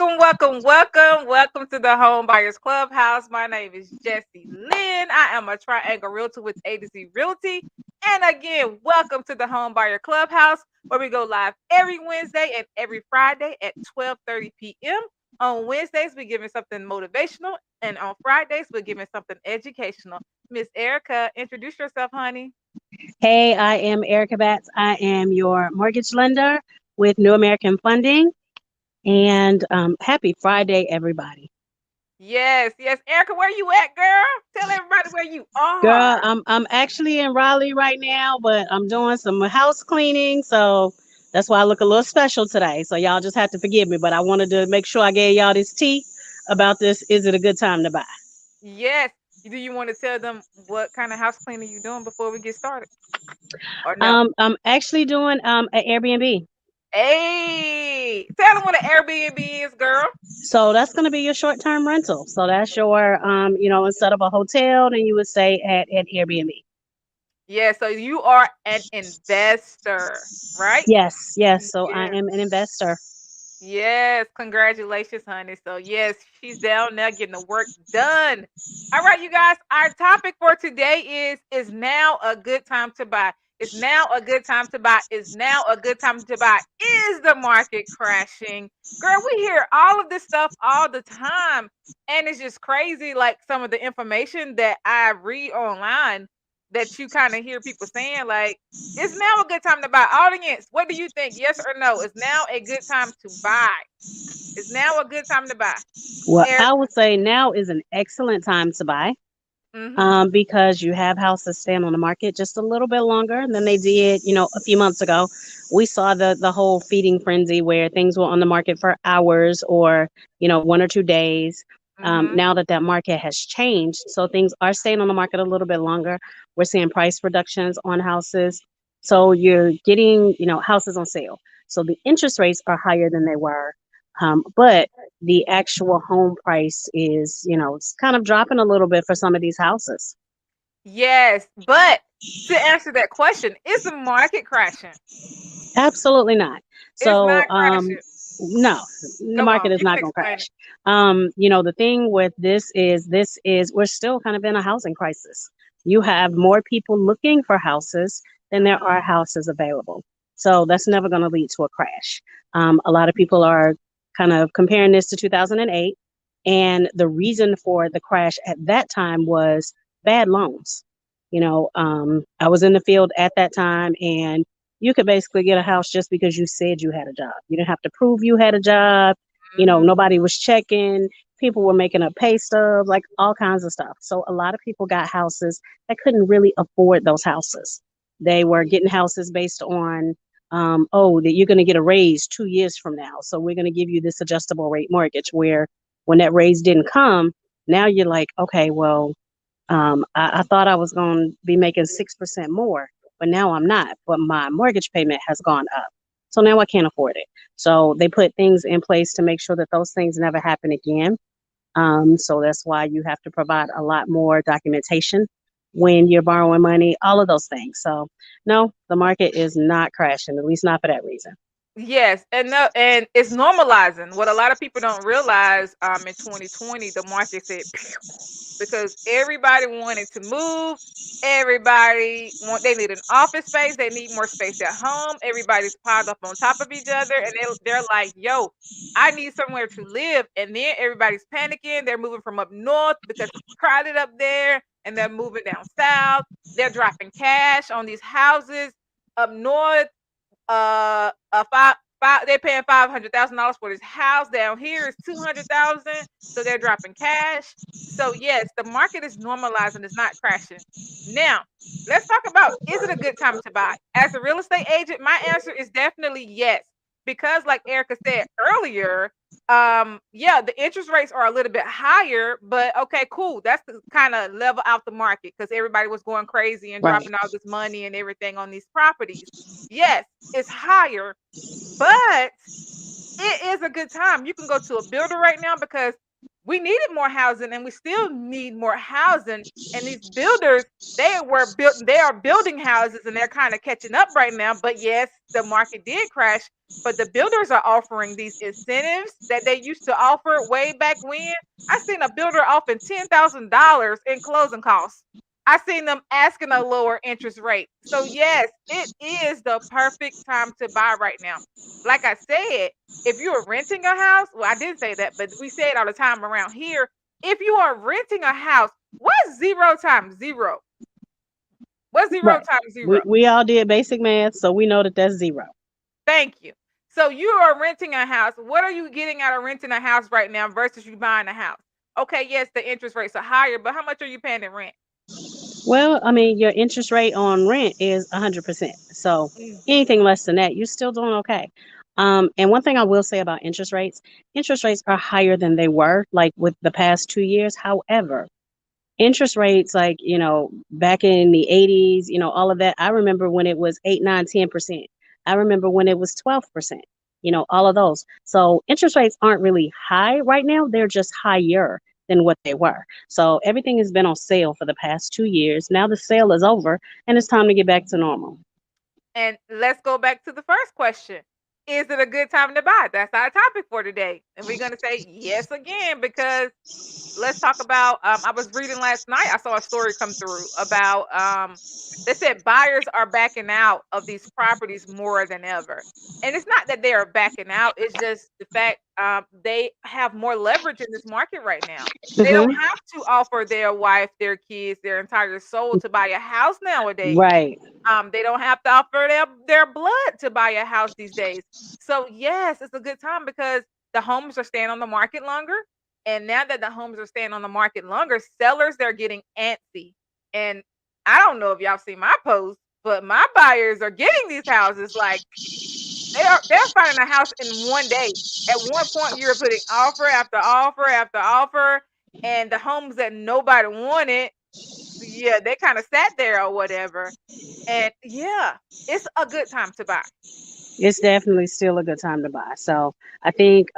Welcome to the Home Buyers Clubhouse. My name is Jessie Lynn. I am a triangle realtor with ADC Realty. And again, welcome to the Home Buyer Clubhouse, where we go live every Wednesday and every Friday at 12:30 p.m. On Wednesdays, we're giving something motivational, and on Fridays, we're giving something educational. Miss Erica, introduce yourself, honey. Hey, I am Erica Batts. I am your mortgage lender with New American Funding. And happy Friday, everybody. Yes. Erica, where you at, girl? Tell everybody where you Girl, are. I'm actually in Raleigh right now, but I'm doing some house cleaning, so that's why I look a little special today. So y'all just have to forgive me, but I wanted to make sure I gave y'all this tea about this. Is it a good time to buy? Yes. Do you want to tell them what kind of house cleaning you doing before we get started? Or no? I'm actually doing an Airbnb. Hey, tell them what an Airbnb is, girl. So that's going to be your short-term rental. So that's your instead of a hotel, then you would stay at Airbnb. Yeah, so you are an investor, right? Yes. So I Yes. am an investor. Yes, congratulations, honey. So yes, she's down there getting the work done. All right, you guys. Our topic for today is now a good time to buy. Is now a good time to buy. Is now a good time to buy. Is the market crashing? Girl, we hear all of this stuff all the time. And it's just crazy, like some of the information that I read online that you kind of hear people saying, like, is now a good time to buy? Audience, what do you think? Yes or no? Is now a good time to buy? Is now a good time to buy? Well, Eric. I would say now is an excellent time to buy Mm-hmm. because you have houses staying on the market just a little bit longer than they did, a few months ago. We saw the whole feeding frenzy where things were on the market for hours or 1 or 2 days. Mm-hmm. Now that market has changed, so things are staying on the market a little bit longer. We're seeing price reductions on houses, so you're getting houses on sale. So the interest rates are higher than they were, but the actual home price is, it's kind of dropping a little bit for some of these houses. Yes, but to answer that question, is the market crashing? Absolutely not. It's So, not crashing. no, the Come on, market is you can not going to explain it. crash. The thing with this is we're still kind of in a housing crisis. You have more people looking for houses than there Mm-hmm. are houses available. So that's never going to lead to a crash. A lot of people are kind of comparing this to 2008, and the reason for the crash at that time was bad loans. I was in the field at that time, and you could basically get a house just because you said you had a job. You didn't have to prove you had a job. Mm-hmm. Nobody was checking. People were making up pay stubs, like all kinds of stuff. So a lot of people got houses that couldn't really afford those houses. They were getting houses based on, that you're going to get a raise 2 years from now. So we're going to give you this adjustable rate mortgage where when that raise didn't come, now you're like, okay, well, I thought I was going to be making 6% more, but now I'm not. But my mortgage payment has gone up. So now I can't afford it. So they put things in place to make sure that those things never happen again. So that's why you have to provide a lot more documentation when you're borrowing money, all of those things. So, no, the market is not crashing, at least not for that reason. Yes, and no, and it's normalizing. What a lot of people don't realize, in 2020, the market said "Pew," because everybody wanted to move. They need an office space. They need more space at home. Everybody's piled up on top of each other, and they're like, "Yo, I need somewhere to live." And then everybody's panicking. They're moving from up north because it's crowded up there, and they're moving down south. They're dropping cash on these houses up north. They're paying $500,000 for this house. Down here is 200,000, so they're dropping cash. So yes, the market is normalizing, it's not crashing. Now, let's talk about, is it a good time to buy? As a real estate agent, my answer is definitely yes. Because like Erica said earlier, yeah, the interest rates are a little bit higher, but okay, cool. That's to kind of level out the market because everybody was going crazy and Right. dropping all this money and everything on these properties. Yes, it's higher, but it is a good time. You can go to a builder right now because we needed more housing and we still need more housing. And these builders, they are building houses and they're kind of catching up right now. But yes, the market did crash. But the builders are offering these incentives that they used to offer way back when. I seen a builder offering $10,000 in closing costs. I seen them asking a lower interest rate. So yes, it is the perfect time to buy right now. Like I said, if you are renting a house, well, I didn't say that, but we say it all the time around here. If you are renting a house, what's 0 times 0? What's zero Right. times We zero? we all did basic math, so we know that that's zero. Thank you. So you are renting a house. What are you getting out of renting a house right now versus you buying a house? Okay, yes, the interest rates are higher, but how much are you paying in rent? Well, I mean, your interest rate on rent is 100%. So Mm. anything less than that, you're still doing okay. And one thing I will say about interest rates are higher than they were like with the past 2 years. However, interest rates like, back in the 80s, all of that. I remember when it was 8, 9, 10%. I remember when it was 12%, all of those. So interest rates aren't really high right now. They're just higher than what they were. So everything has been on sale for the past 2 years. Now the sale is over and it's time to get back to normal. And let's go back to the first question. Is it a good time to buy? That's our topic for today. And we're going to say yes again because let's talk about I was reading last night. I saw a story come through about they said buyers are backing out of these properties more than ever. And it's not that they are backing out, it's just the fact they have more leverage in this market right now. They don't Hmm. have to offer their wife, their kids, their entire soul to buy a house nowadays. Right. They don't have to offer their blood to buy a house these days. So yes, it's a good time because the homes are staying on the market longer. And now that the homes are staying on the market longer, sellers they're getting antsy. And I don't know if y'all see my post, but my buyers are getting these houses like they're finding a house in one day. At one point, you're putting offer after offer after offer, and the homes that nobody wanted, yeah, they kind of sat there or whatever. And yeah, it's a good time to buy. It's definitely still a good time to buy. So I think,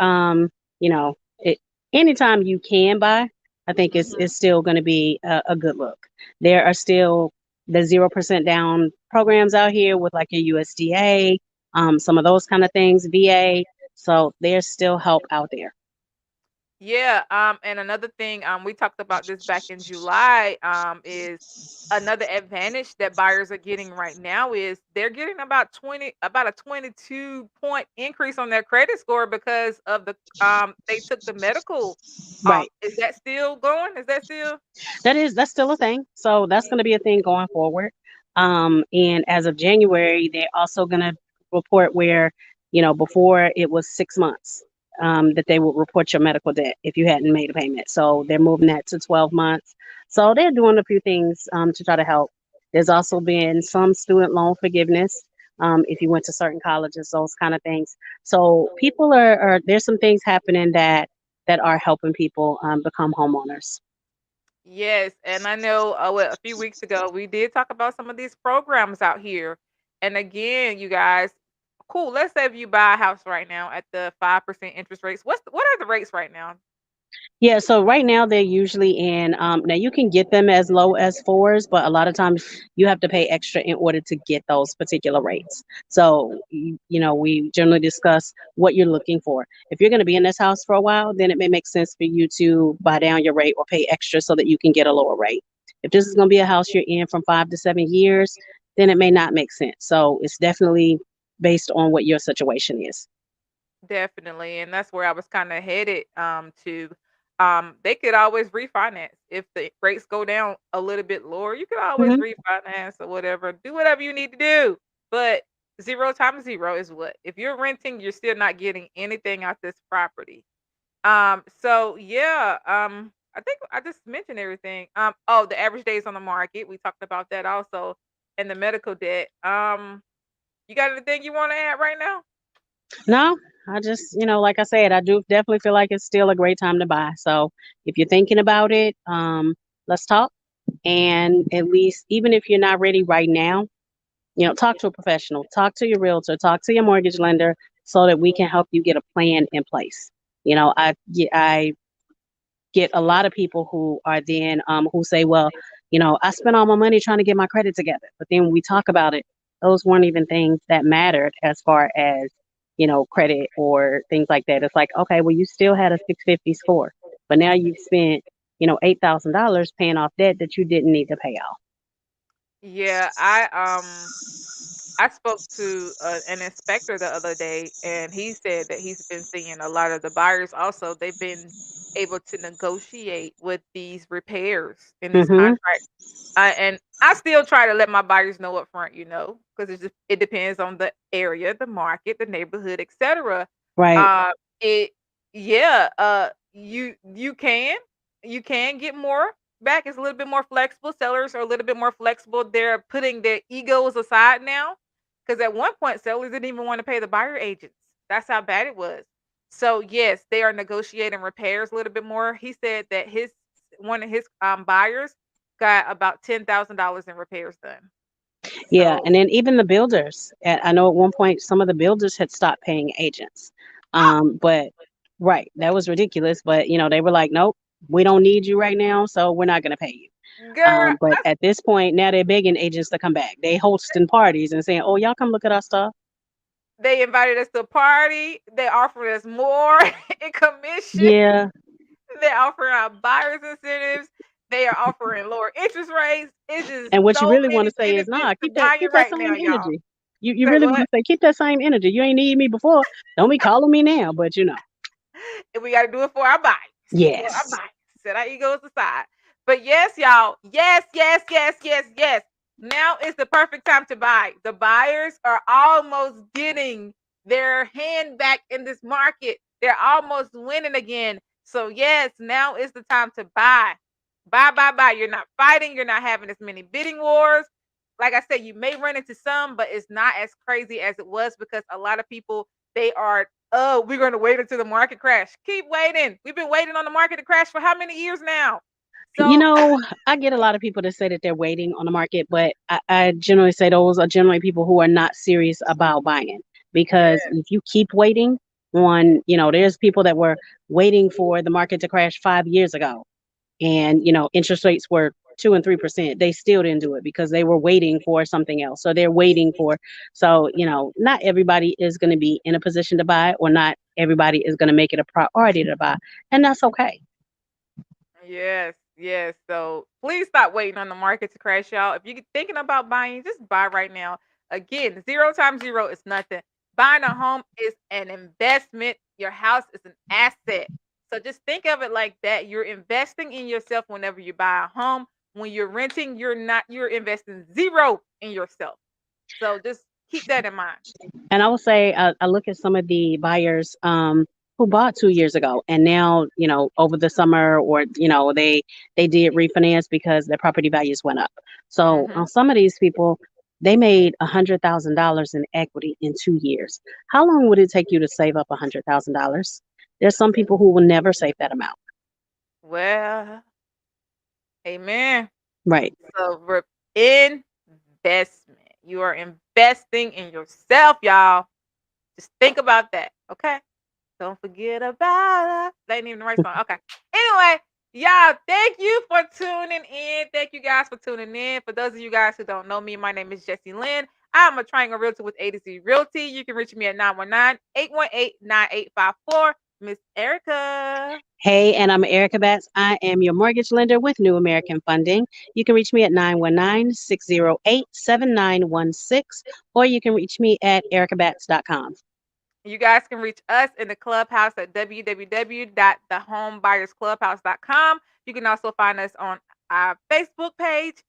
anytime you can buy, I think Mhm. it's still going to be a good look. There are still the 0% down programs out here with like a USDA, some of those kind of things, VA. So there's still help out there. Yeah, and another thing, we talked about this back in July, is another advantage that buyers are getting right now is they're getting about a 22 point increase on their credit score because of they took the medical. Right. Is that still going? Is that still? That's still a thing. So that's going to be a thing going forward. And as of January, they're also going to report where, before it was 6 months, that they would report your medical debt if you hadn't made a payment. So they're moving that to 12 months. So they're doing a few things to try to help. There's also been some student loan forgiveness. If you went to certain colleges, those kind of things. So people are there's some things happening that are helping people become homeowners. Yes, and I know a few weeks ago we did talk about some of these programs out here. And again, you guys, cool. Let's say if you buy a house right now at the 5% interest rates. What are the rates right now? Yeah, so right now they're usually in. Now you can get them as low as fours, but a lot of times you have to pay extra in order to get those particular rates. So, we generally discuss what you're looking for. If you're going to be in this house for a while, then it may make sense for you to buy down your rate or pay extra so that you can get a lower rate. If this is going to be a house you're in from 5 to 7 years, then it may not make sense. So it's definitely based on what your situation is. Definitely, and that's where I was kind of headed to. They could always refinance if the rates go down a little bit lower. You could always Hmm. refinance or whatever. Do whatever you need to do. But 0 times 0 is what? If you're renting, you're still not getting anything out this property. So yeah, I think I just mentioned everything. Oh, the average days on the market. We talked about that also, and the medical debt. You got anything you want to add right now? No, I just, like I said, I do definitely feel like it's still a great time to buy. So if you're thinking about it, let's talk. And at least, even if you're not ready right now, talk to a professional, talk to your realtor, talk to your mortgage lender so that we can help you get a plan in place. I get a lot of people who are then who say, well, I spent all my money trying to get my credit together. But then when we talk about it, those weren't even things that mattered as far as, credit or things like that. It's like, okay, well, you still had a 650 score, but now you've spent, $8,000 paying off debt that you didn't need to pay off. Yeah, I spoke to an inspector the other day, and he said that he's been seeing a lot of the buyers also. They've been able to negotiate with these repairs in these Mm-hmm. contracts. And I still try to let my buyers know up front, because it depends on the area, the market, the neighborhood, etc. Right. Uh, it yeah, you can get more back. It's a little bit more flexible. Sellers are a little bit more flexible. They're putting their egos aside now, because at one point sellers didn't even want to pay the buyer agents. That's how bad it was. So yes, they are negotiating repairs a little bit more. He said that his one of his buyers got about $10,000 in repairs done. Yeah, So and then even the builders. I know at one point some of the builders had stopped paying agents. oh, But right, that was ridiculous. But they were like, nope, we don't need you right now, so we're not gonna pay you. girl, But at this point, now they're begging agents to come back. They hosting parties and saying, "Oh, y'all come look at our stuff." they invited us to a party. They offered us more in commission. Yeah, They're offering out buyers incentives. They are offering lower interest rates. It's just and what you so really want many to say is, benefits nah, to keep buying that right now, same y'all. energy. You Say really want what? to say, keep that same energy. You ain't need me before. Don't be calling me now, but And we got to do it for our buyers. For our yes, buyers. Set our egos aside. But yes, y'all. Yes, yes, yes, yes, yes. Now is the perfect time to buy. The buyers are almost getting their hand back in this market. They're almost winning again. So yes, now is the time to buy. Buy, buy, buy. You're not fighting. You're not having as many bidding wars. Like I said, you may run into some, but it's not as crazy as it was, because a lot of people, they are, oh, we're going to wait until the market crash. Keep waiting. We've been waiting on the market to crash for how many years now? you So know, I get a lot of people that say that they're waiting on the market, but I generally say those are generally people who are not serious about buying. Because yeah, if you keep waiting on, there's people that were waiting for the market to crash 5 years ago, and interest rates were 2 and 3%. They still didn't do it because they were waiting for something else. So they're waiting for. So not everybody is going to be in a position to buy, or not everybody is going to make it a priority to buy, and that's okay. yes, yes. So please stop waiting on the market to crash, y'all. If you're thinking about buying, just buy right now. Again, zero times zero is nothing. Buying a home is an investment. Your house is an asset. So just think of it like that. You're investing in yourself whenever you buy a home. When you're renting, you're investing zero in yourself. So just keep that in mind. And I will say, I look at some of the buyers who bought 2 years ago, and now over the summer, or they did refinance because their property values went up. So Hmm. on some of these people, they made $100,000 in equity in 2 years. How long would it take you to save up $100,000? There's some people who will never save that amount. Well, amen. Right. So investment. You are investing in yourself, y'all. Just think about that. Okay. Don't forget about it. That ain't even the right song. Okay. Anyway, y'all, thank you for tuning in. Thank you guys for tuning in. For those of you guys who don't know me, my name is Jessie Lynn. I'm a triangle realtor with A to Z Realty. You can reach me at 919-818-9854. Miss Erica. Hey, and I'm Erica Batts. I am your mortgage lender with New American Funding. You can reach me at 919-608-7916, or you can reach me at ericabats.com. You guys can reach us in the clubhouse at www.thehomebuyer'sclubhouse.com. You can also find us on our Facebook page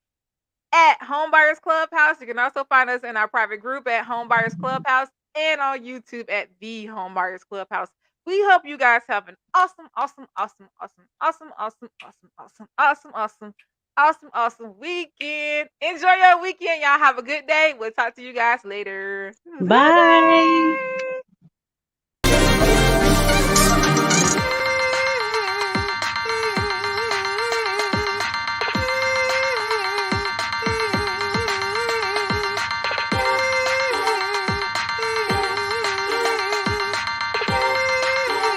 at Homebuyers Clubhouse. You can also find us in our private group at Homebuyers Clubhouse, and on YouTube at The Homebuyers Clubhouse. We hope you guys have an awesome, awesome, awesome, awesome, awesome, awesome, awesome, awesome, awesome, awesome, awesome, awesome weekend. Enjoy your weekend. Y'all have a good day. We'll talk to you guys later. Bye Bye. bye.